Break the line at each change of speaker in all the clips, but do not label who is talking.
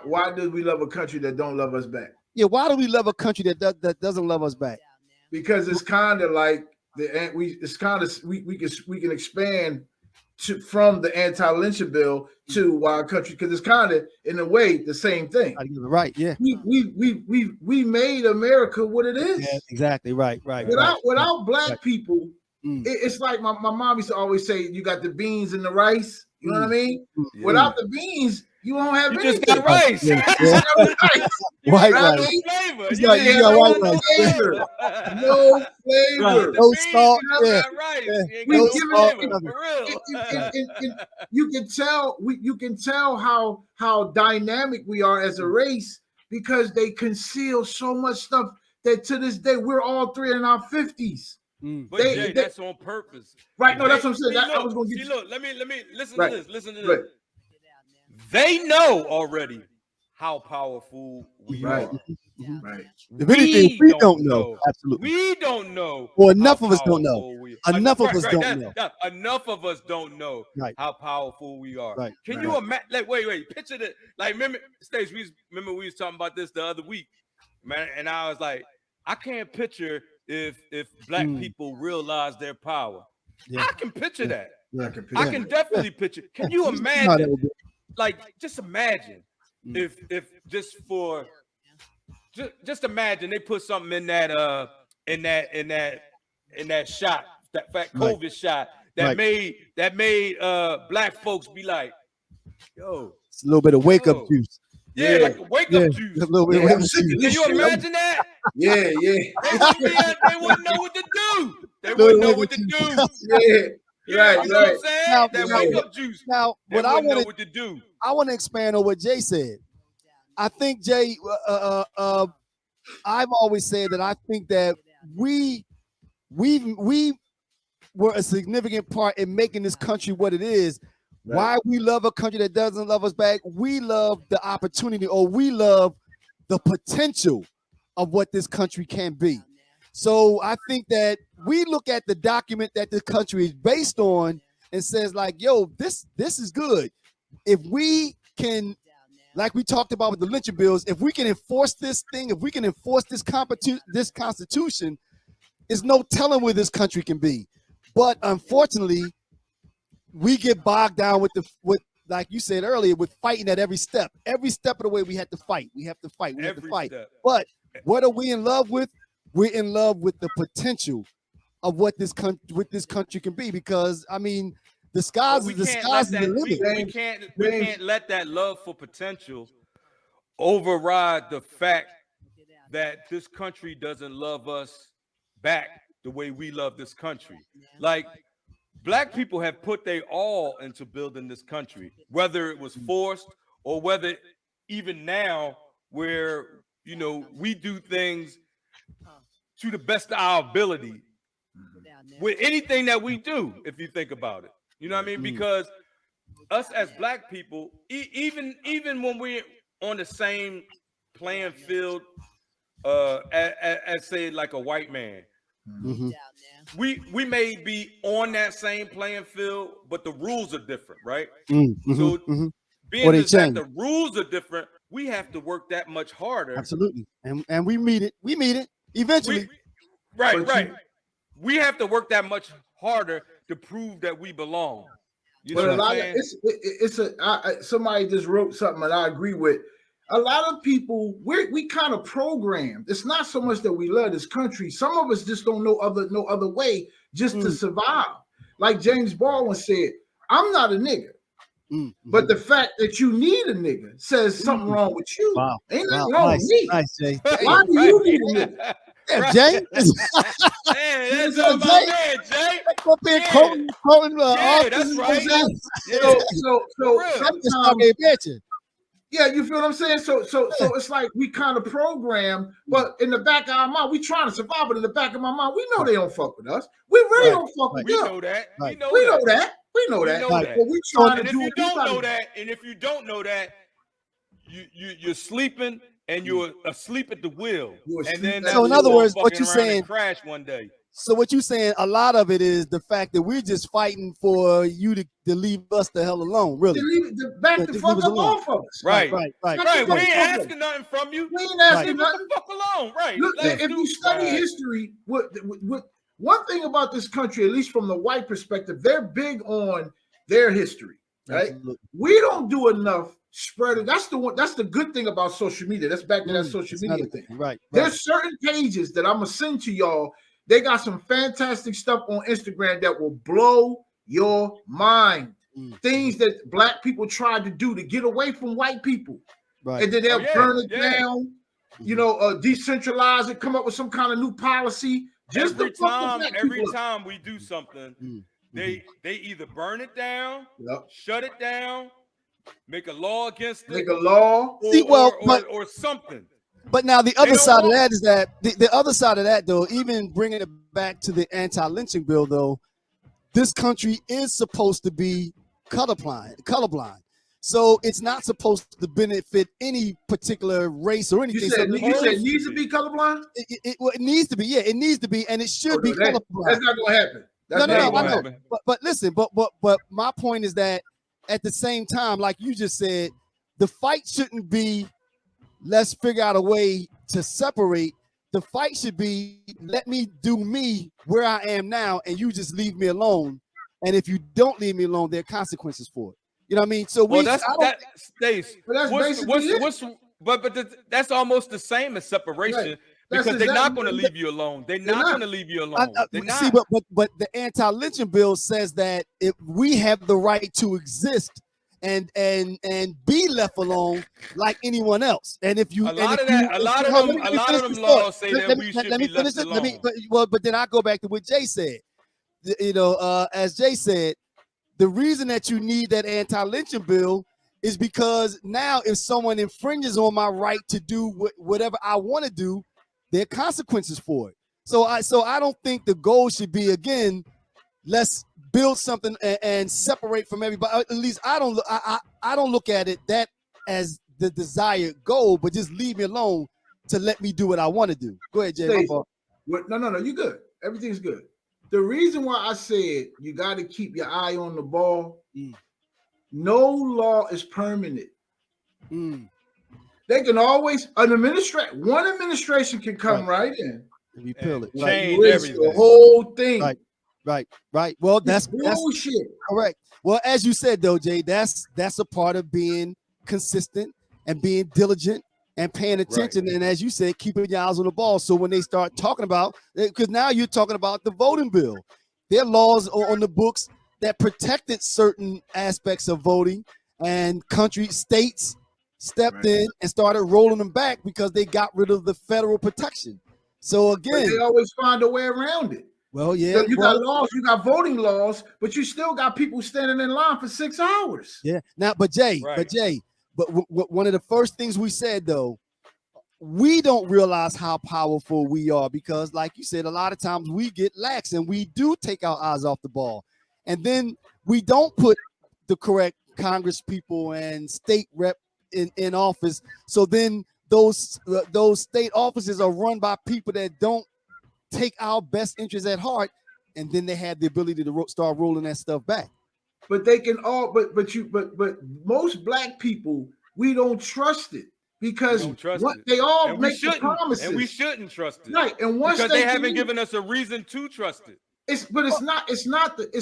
Why do we love a country that don't love us back?
Yeah, why do we love a country that doesn't love us back?
Because it's kind of like we can expand from the anti-lynching bill to our country, because it's kind of in a way the same thing.
Right? Yeah.
We made America what it is.
Yeah, exactly. Right.
Without black people, it's like my mom used to always say, you got the beans and the rice. You know what I mean? Yeah. Without the beans, you don't have anything.
Just got rice.
Yeah.
White
rice.
No flavor.
You got white rice.
Flavor. No flavor.
No salt.
Yeah.
No salt.
For real.
You can tell how dynamic we are as a race, because they conceal so much stuff that to this day we're all three in our 50s.
But Jay, that's on purpose.
Right. No, that's what I'm saying.
I was going to get look, let me listen to this. Listen to this. They know already how powerful we are.
Right.
If anything, we don't know. Absolutely.
We don't know.
Or enough of us don't know. Enough of us don't know.
Enough of us don't know how powerful we are.
Right.
Can you imagine? Like, wait. Picture that. Like, remember, Stace, we was talking about this the other week, man, and I was like, I can't picture if black people realize their power. I can picture that.
Yeah,
I can definitely picture. Can you imagine? Like, just imagine if just imagine they put something in that shot, that fat COVID shot that made black folks be like, yo,
it's a little bit of wake up juice.
Yeah, like a wake up juice.
A little bit of wake up juice.
Can you imagine that?
Yeah.
They wouldn't know what to do. They wouldn't know what to do.
Yeah.
You know what I'm saying?
Now,
that wake up juice.
Now,
what I know what to do.
I want to expand on what Jay said. I think Jay, I've always said that I think that we were a significant part in making this country what it is. Right. Why we love a country that doesn't love us back? We love the opportunity, or we love the potential of what this country can be. So I think that we look at the document that this country is based on and says, like, yo, this is good. If we can, like we talked about with the lynching bills, if we can enforce this thing, if we can enforce this constitution, there's no telling where this country can be. But unfortunately, we get bogged down with like you said earlier, with fighting at every step. Every step of the way, we have to fight. We have to fight. But what are we in love with? We're in love with the potential of what this country can be. Because I mean, the sky's the limit.
We can't let that love for potential override the fact that this country doesn't love us back the way we love this country. Like, black people have put their all into building this country, whether it was forced or whether even now where, you know, we do things to the best of our ability with anything that we do, if you think about it. You know what I mean? Because us as black people, even when we're on the same playing field as say like a white man, we may be on that same playing field, but the rules are different, right? So being that the rules are different, we have to work that much harder.
Absolutely. And we meet it eventually.
We have to work that much harder to prove that we belong. You know
but a lot somebody just wrote something that I agree with. A lot of people, we kind of programmed. It's not so much that we love this country. Some of us just don't know no other way just to survive. Like James Baldwin said, I'm not a nigga. But the fact that you need a nigga says something wrong with you.
Wow.
Ain't nothing wrong with me.
Nice, Jay.
Why do you need a nigga?
Yeah, Jay.
That's all about man, Jay.
Quoting,
that's right.
So sometimes, yeah, you feel what I'm saying? So it's like we kind of program, but in the back of our mind, we trying to survive, but in the back of my mind, we know they don't fuck with us. We really don't fuck with them.
We know that.
We know that. But we trying to do it.
And if you don't know that, you're sleeping and you're asleep at the wheel.
So in other words, what you're saying,
crash one day.
So what you saying? A lot of it is the fact that we're just fighting for you to leave us the hell alone. Really,
Back the fuck up off of us.
Right.
Right.
We ain't asking nothing from you.
We ain't asking
Leave us
nothing.
the fuck alone. Right.
Look, if you study history, what one thing about this country, at least from the white perspective, they're big on their history. Right?
Absolutely.
We don't do enough spreading. That's the good thing about social media. That's back to that social media thing.
Right.
There's certain pages that I'm gonna send to y'all. They got some fantastic stuff on Instagram that will blow your mind. Things that black people tried to do to get away from white people. Right. And then they'll burn it down, decentralize it, come up with some kind of new policy. Just
every time we do something, they either burn it down, shut it down, make a law against it, or something.
But now the other side of that is that the other side of that, though, even bringing it back to the anti-lynching bill, though, this country is supposed to be colorblind. So it's not supposed to benefit any particular race or anything.
You said it needs to be colorblind?
It needs to be, yeah, it needs to be, and it should be colorblind.
That's not gonna happen.
I know. But listen, but my point is that at the same time, like you just said, the fight shouldn't be let's figure out a way to separate. The fight should be let me do me where I am now, and you just leave me alone. And if you don't leave me alone, there are consequences for it. You know what I mean? So
that's that's almost the same as separation. Right. Because they're not going to leave you alone. They're not going to leave you alone.
See, but the anti-lynching bill says that if we have the right to exist and be left alone like anyone else, and if you
a lot of them laws say that we should be left alone.
But then I go back to what Jay said. As Jay said, the reason that you need that anti-lynching bill is because now if someone infringes on my right to do whatever I want to do, there are consequences for it. So I don't think the goal should be, again, let's build something and separate from everybody. At least I don't look at it that as the desired goal, but just leave me alone to let me do what I want to do. Go ahead, Jay.
No, you good. Everything's good. The reason why I said you got to keep your eye on the ball, no law is permanent. They can always one administration can come right in,
repeal it,
change everything,
the whole thing.
Right. Well, that's
bullshit.
Correct. Well, as you said though, Jay, that's a part of being consistent and being diligent and paying attention. Right. And as you said, keeping your eyes on the ball. So when they start talking about, because now you're talking about the voting bill, there are laws on the books that protected certain aspects of voting, and states stepped in and started rolling them back because they got rid of the federal protection. So again,
but they always find a way around it.
Well, yeah,
you got laws, you got voting laws, but you still got people standing in line for 6 hours.
Yeah. Now, but one of the first things we said though, we don't realize how powerful we are because, like you said, a lot of times we get lax and we do take our eyes off the ball, and then we don't put the correct Congress people and state rep in office. So then those state offices are run by people that don't take our best interests at heart, and then they have the ability to start rolling that stuff back.
But they can all, but most black people, we don't trust it because they all make the promises,
and we shouldn't trust it,
right? And once
because they haven't given us a reason to trust it.
It's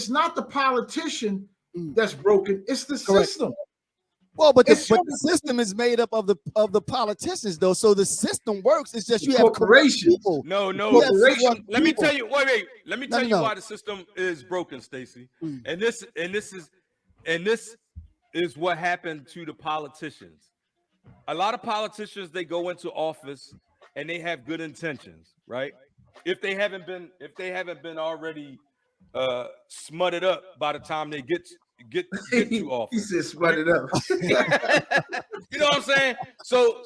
not the politician that's broken. It's the system.
Well, but the system is made up of the politicians, though. So the system works. It's just you have
corporations.
No. Let me tell you. Wait. Let me tell you why the system is broken, Stacey. And this is what happened to the politicians. A lot of politicians, they go into office and they have good intentions, right? If they haven't been already smutted up by the time they get to office.
He said smutted up.
You know what I'm saying? So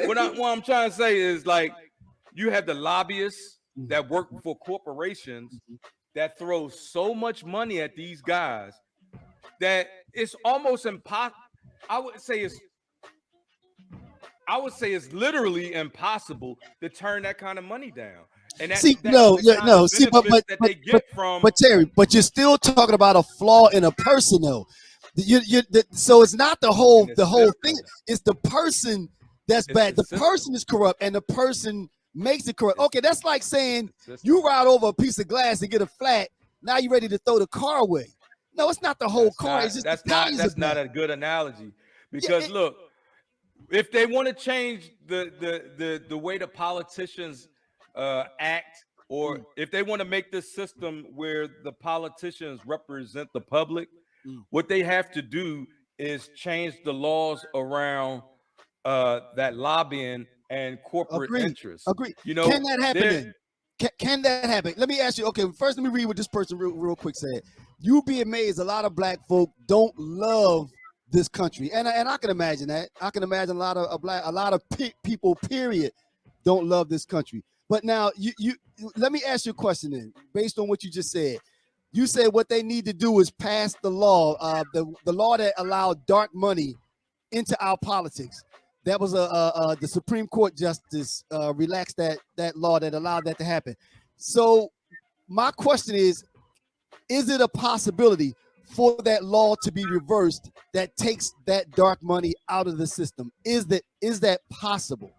what I'm trying to say is, like, you have the lobbyists that work for corporations that throw so much money at these guys that it's almost impossible. I would say it's literally impossible to turn that kind of money down. And that,
See,
that
no,
the
yeah,
kind
no.
of
See,
benefits that they get from.
but Terry, but you're still talking about a flaw in a person, though. So it's not the whole thing.
system.
It's the person that's
It's
bad.
the
The person is corrupt, and the person makes it corrupt.
It's-
Okay, that's like saying
It's the system.
you ride over a piece of glass and get a flat. Now you're ready to throw the car away. No, it's not the whole car. It's just
That's
the tires
that's
are
not
bad.
a good analogy because
it-
look, if they want to change the way the politicians act, or if they want to make this system where the politicians represent the public, what they have to do is change the laws around that lobbying and corporate interests.
Agree.
You know,
Can that happen
they're-
then? Can that happen? Let me ask you. Okay, first let me read what this person real quick said. You be amazed. A lot of black folk don't love this country, and I can imagine that. I can imagine a lot of people. Period, don't love this country. But now you let me ask you a question then, based on what you just said. You said what they need to do is pass the law, the law that allowed dark money into our politics. That was the Supreme Court justice relaxed that law that allowed that to happen. So my question is it a possibility for that law to be reversed that takes that dark money out of the system? Is that possible?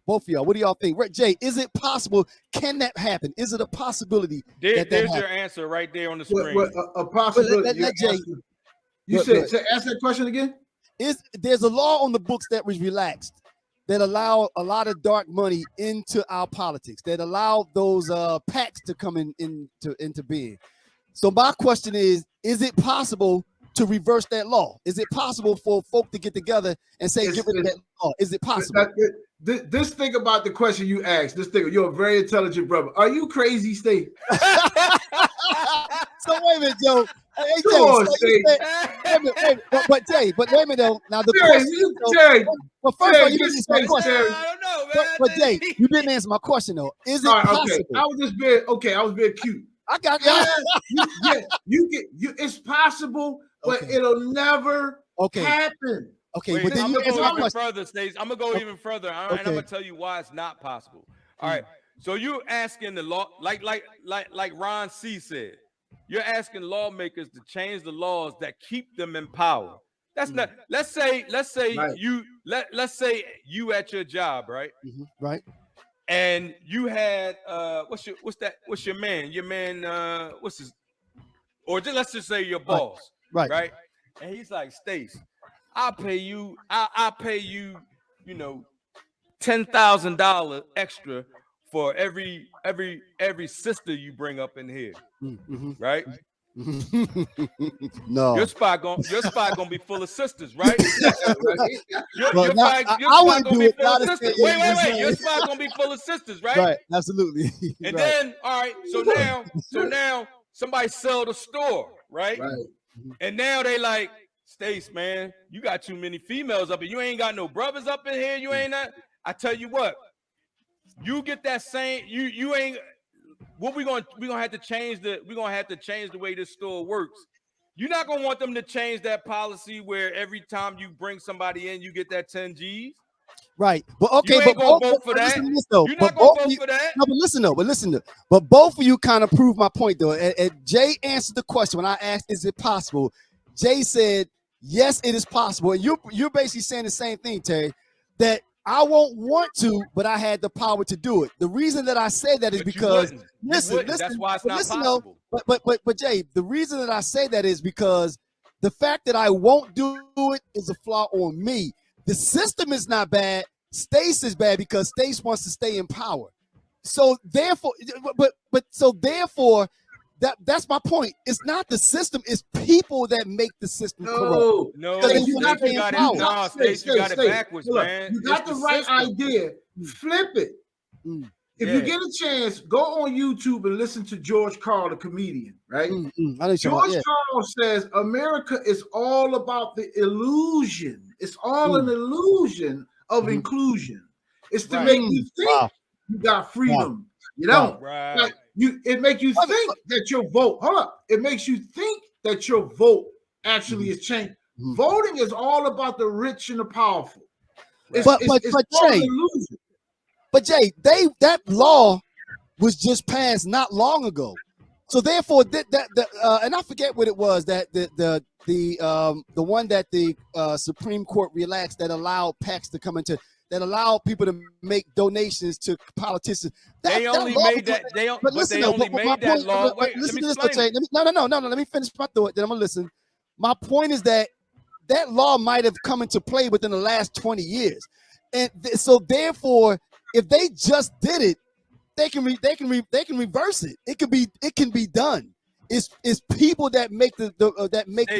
Both of y'all, what do y'all think? Jay, is it possible? Can that happen? Is it a possibility?
there's your answer right there on the screen.
A possibility. Ask that question again.
There's a law on the books that was relaxed that allow a lot of dark money into our politics, that allow those PACs to come into being. So my question is it possible to reverse that law? Is it possible for folk to get together and say, get rid of that law? Is it possible?
This thing about the question you asked, you're a very intelligent brother. Are you crazy, Steve?
So wait a minute, Joe. Hey,
Come on,
but Jay, wait a minute though. Now the
Terry,
well, first of all, you didn't answer my question.
I don't know, man.
But Jay, you didn't answer my question though. Is it possible?
I was being cute.
I got
it's possible, but it'll never happen.
Okay,
wait,
but then
I'm
you
gonna go
answer my
even
question.
further, Stace. I'm gonna go even further, and I'm gonna tell you why it's not possible. All right. So you're asking the law, like Ron C said, you're asking lawmakers to change the laws that keep them in power. That's not. Let's say
right.
let's say you at your job, right?
Right.
And you had what's your man? Your man what's his? Or let's just say your boss, right? And he's like, Stace, I'll pay you, you know, $10,000 extra for every sister you bring up in here, right?
No,
your spot gonna be full of sisters, right? Your
Well, now,
spot
wouldn't
gonna
do
be
it.
full
Now
of
that
sisters.
they-
Wait. Your spot gonna be full of sisters, right?
Right, absolutely.
And
Right.
then, all right, so now somebody sell the store, right? And now they like, Stace, man, you got too many females up here. You ain't got no brothers up in here. You ain't that. I tell you what, you get that same. You ain't. What we're gonna have to change the way this store works. You're not gonna want them to change that policy where every time you bring somebody in, you get that 10 G's.
Right, but okay,
you ain't
but
gonna vote for that. You're not gonna vote for that.
No, but listen though. But both of you kind of proved my point though. And Jay answered the question when I asked, "Is it possible?" Jay said, "Yes, it is possible." And you're basically saying the same thing, Terry. That I won't want to, but I had the power to do it. The reason that I say that is because listen.
That's why it's not
possible.
Though,
but Jay, the reason that I say that is because the fact that I won't do it is a flaw on me. The system is not bad. Stace is bad because Stace wants to stay in power. So therefore, that's my point. It's not the system; it's people that make the system corrupt.
No,
Stace,
you got it backwards, man.
You got the right idea. Flip it. If you get a chance, go on YouTube and listen to George Carl, the comedian, right? George Carl says America is all about the illusion. It's all an illusion of inclusion. It's to make you think you got freedom. You don't. Like it makes you think that your vote. Hold up. It makes you think that your vote actually is changed. Voting is all about the rich and the powerful. It's all an illusion.
But Jay, that law was just passed not long ago. So therefore, and I forget what it was that the one that the Supreme Court relaxed that allowed PACs to come into, that allowed people to make donations to politicians.
They only made that. They only made that law. Wait, let me explain.
No. Let me finish my thought. Then I'm gonna listen. My point is that law might have come into play within the last 20 years, and so therefore, if they just did it, they can reverse it. It can be done. It's people that make the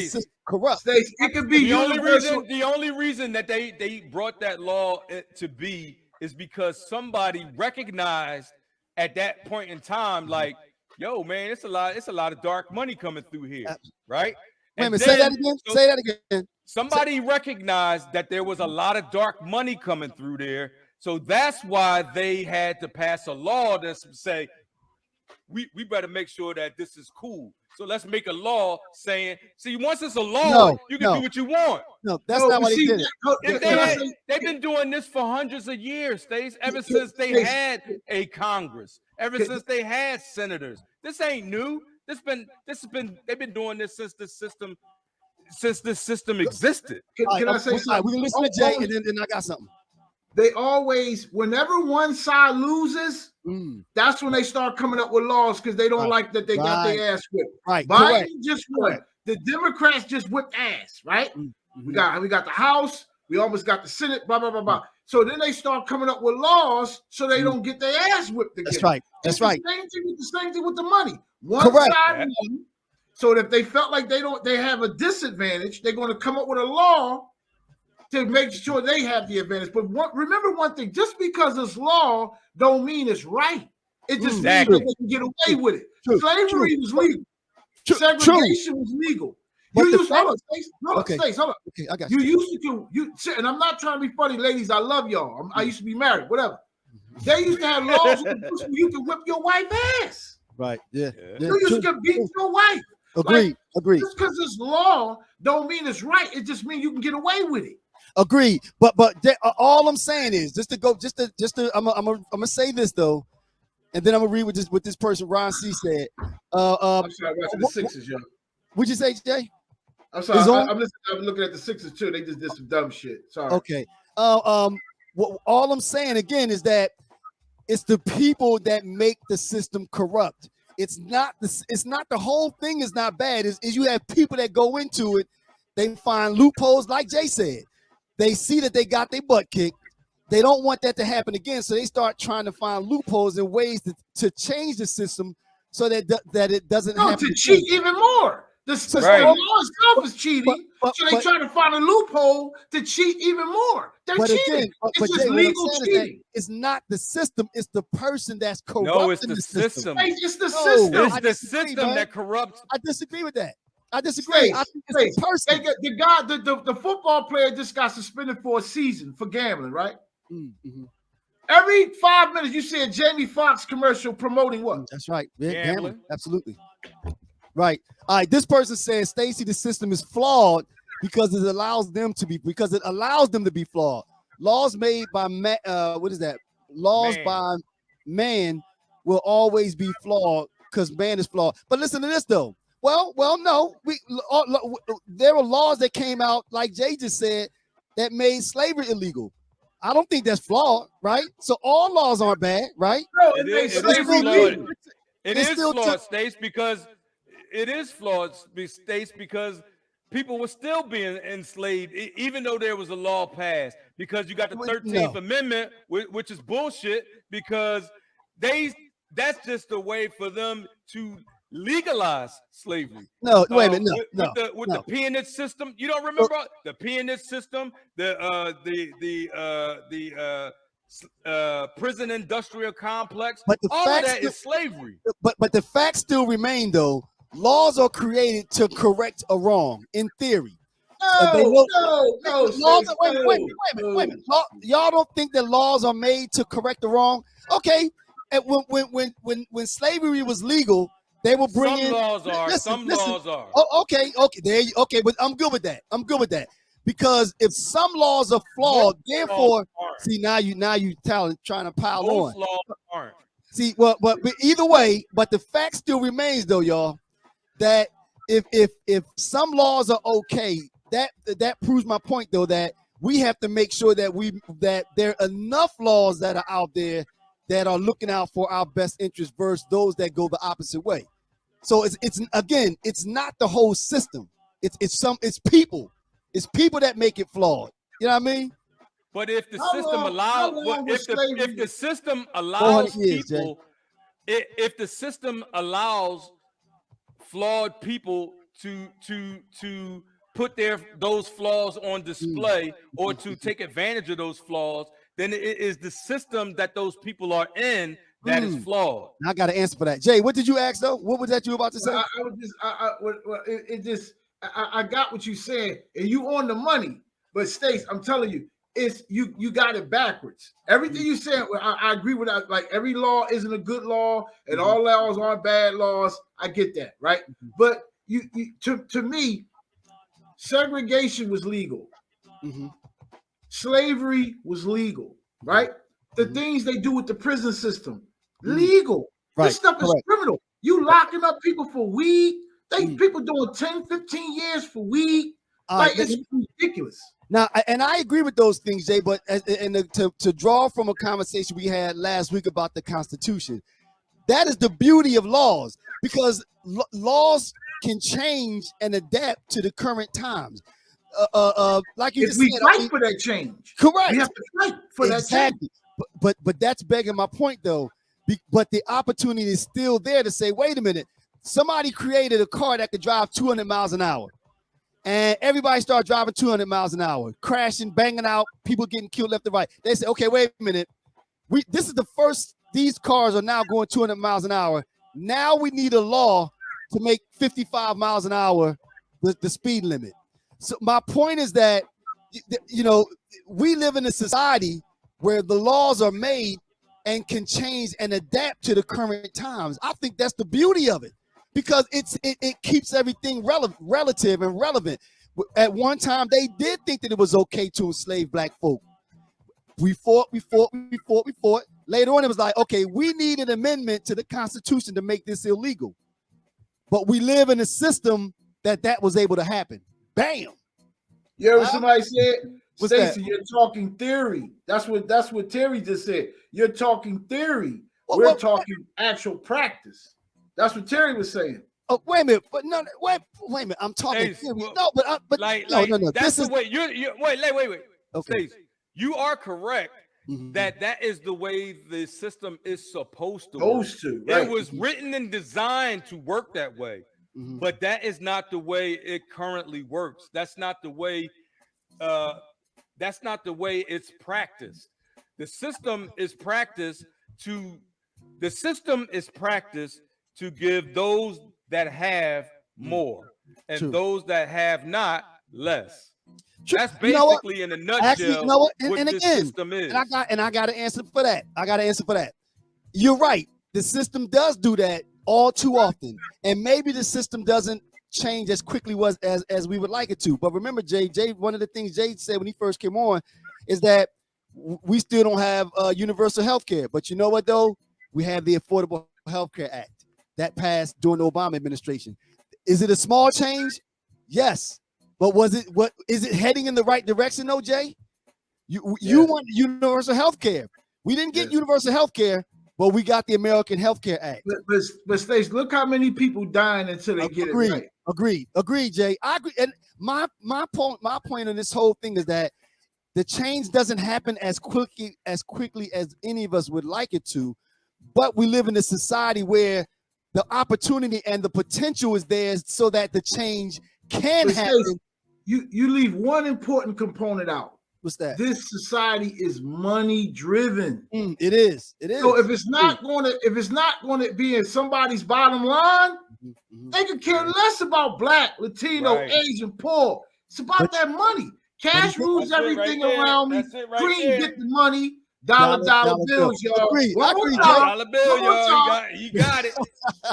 system corrupt.
It could be
the only reason that they brought that law to be is because somebody recognized at that point in time, like, yo, man, it's a lot of dark money coming through here, right?
Wait a minute, say that again. Say that again.
Somebody recognized that there was a lot of dark money coming through there. So that's why they had to pass a law that say, we better make sure that this is cool. So let's make a law saying, see, once it's a law, you can do what you want.
No, that's not what they did it.
They've been doing this for hundreds of years, Stace, ever since they had a Congress, ever since they had senators. This ain't new. They've been doing this since this system existed.
Can I say something?
We can listen to Jay, and then I got something.
They always, whenever one side loses, that's when they start coming up with laws because they don't like that they got their ass whipped.
Right.
Biden just won. The Democrats just whipped ass, right? We got the House, we almost got the Senate, blah, blah, blah, blah. So then they start coming up with laws so they don't get their ass whipped again.
That's right. That's right.
The same thing with the money. One side won, so that if they felt like they have a disadvantage, they're going to come up with a law to make sure they have the advantage. But remember one thing, just because it's law don't mean it's right. It just means that they can get away with it. Slavery was legal. Segregation was legal. Hold on. Okay, I got you. You used to, and I'm not trying to be funny, ladies. I love y'all. I used to be married, whatever. They used to have laws you can whip your wife's ass.
Right. Yeah.
You used to beat your wife.
Agreed.
Just because it's law don't mean it's right. It just means you can get away with it.
Agreed. But all I'm saying is I'm gonna say this though, and then I'm gonna read what this person Ron C said.
I'm sorry, watching the Sixers, yo.
What'd you say, Jay?
I'm sorry. I'm looking at the Sixers too. They just did some dumb shit. Sorry.
Okay. All I'm saying again is that it's the people that make the system corrupt. It's not the whole thing is not bad. Is you have people that go into it, they find loopholes, like Jay said. They see that they got their butt kicked. They don't want that to happen again, so they start trying to find loopholes and ways to change the system so that it doesn't happen.
To cheat even more. The law itself is cheating, so they try to find a loophole to cheat even more. They're cheating. It's just legal cheating.
It's not the system. It's the person that's corrupt.
No, it's the system.
It's the system.
It's the system that corrupts.
I disagree with that. I disagree. I think it's the person.
The football player just got suspended for a season for gambling, right? Mm-hmm. Every 5 minutes, you see a Jamie Foxx commercial promoting what?
That's right. Gambling. Absolutely. Right. All right. This person says, Stacey, the system is flawed because it allows them to be flawed. Laws made by by man will always be flawed because man is flawed. But listen to this though. Well, no. There were laws that came out, like Jay just said, that made slavery illegal. I don't think that's flawed, right? So all laws aren't bad, right?
No,
it is flawed. It is flawed, Stace, because it is flawed, Stace, because people were still being enslaved, even though there was a law passed. Because you got the 13th Amendment, which is bullshit, because that's just a way for them to legalize slavery.
No, wait a minute.
With the peonage system, you don't remember the peonage system, the prison industrial complex. But all of that is slavery.
But the facts still remain, though. Laws are created to correct a wrong, in theory.
No.
Wait a minute. Y'all don't think that laws are made to correct the wrong? Okay. And when slavery was legal, they will bring
some laws are. Some laws are.
Oh, okay. There you. Okay, but I'm good with that. Because if some laws are flawed, therefore, see now you trying to pile on.
Most laws aren't.
See, well, but either way, but the fact still remains, though, y'all, that if some laws are okay, that proves my point, though, that we have to make sure that there are enough laws that are out there that are looking out for our best interest versus those that go the opposite way. So it's again, it's not the whole system. It's people. It's people that make it flawed. You know what I mean?
But if the
How
system
long-
allows,
how long was
if
slavery?
the system
400
allows
years, Jay.
people, if the system allows flawed people to put those flaws on display or to take advantage of those flaws, then it is the system that those people are in that is flawed.
I got to answer for that. Jay, what did you ask though? What was that you were about to say?
I was just, it just, I got what you said, and you on the money. But Stace, I'm telling you, it's you got it backwards. Everything you said, I agree with that. Like every law isn't a good law, and all laws aren't bad laws. I get that, right? But you to me, segregation was legal. Slavery was legal, right? The things they do with the prison system, legal.
Right,
This stuff is
correct.
criminal. You locking up people for weed. People doing 10, 15 years for weed. Like it's ridiculous.
Now, and I agree with those things, Jay, but to draw from a conversation we had last week about the Constitution, that is the beauty of laws, because laws can change and adapt to the current times. Like you
If
just
we
said,
fight for that change,
correct.
we have to fight for that change.
But that's begging my point, though. But the opportunity is still there to say, wait a minute, somebody created a car that could drive 200 miles an hour. And everybody started driving 200 miles an hour, crashing, banging out, people getting killed left and right. They say, okay, wait a minute. This is the first, these cars are now going 200 miles an hour. Now we need a law to make 55 miles an hour the speed limit. So my point is that, you know, we live in a society where the laws are made and can change and adapt to the current times. I think that's the beauty of it, because it keeps everything relative and relevant. At one time, they did think that it was okay to enslave black folk. We fought. Later on, it was like, okay, we need an amendment to the Constitution to make this illegal. But we live in a system that was able to happen. Bam.
You heard what somebody said?
What's
Stacey,
that?
you're talking theory. That's what Terry just said. You're talking theory.
Well,
We're talking actual practice. That's what Terry was saying.
Oh, wait a minute, but no, wait a minute. I'm talking theory. No, but no.
That's
This
the way you wait.
Okay.
Stacey, you are correct that is the way the system is supposed to work.
Right.
It was written and designed to work that way. But that is not the way it currently works. That's not the way it's practiced. The system is practiced to give those that have more and those that have not less. That's basically in a nutshell what this system is.
And I got to answer for that. You're right. The system does do that all too often, and maybe the system doesn't change as quickly as we would like it to. But remember, Jay, one of the things Jay said when he first came on is that we still don't have universal health care. But you know what, though? We have the Affordable Health Care Act that passed during the Obama administration. Is it a small change? Yes. But is it heading in the right direction, though, Jay? You want universal health care. We didn't get universal health care, but we got the American Health Care Act.
But Stacey, look how many people dying until they get it right.
Agreed, Jay. I agree. And my point on this whole thing is that the change doesn't happen as quickly as any of us would like it to, but we live in a society where the opportunity and the potential is there so that the change can happen.
Stacey, you leave one important component out.
What's that?
This society is money driven.
It is.
So if it's not going to be in somebody's bottom line, they could care less about black, Latino, Asian, poor. It's about that money. Cash rules everything around me. Cream get the money. Dollar bills, y'all.
I agree,
dollar bill, y'all. You got it.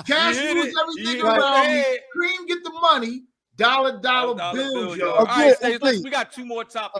Cash rules everything around me. Cream get the money. Dollar bills, y'all.
All right, we got two more topics.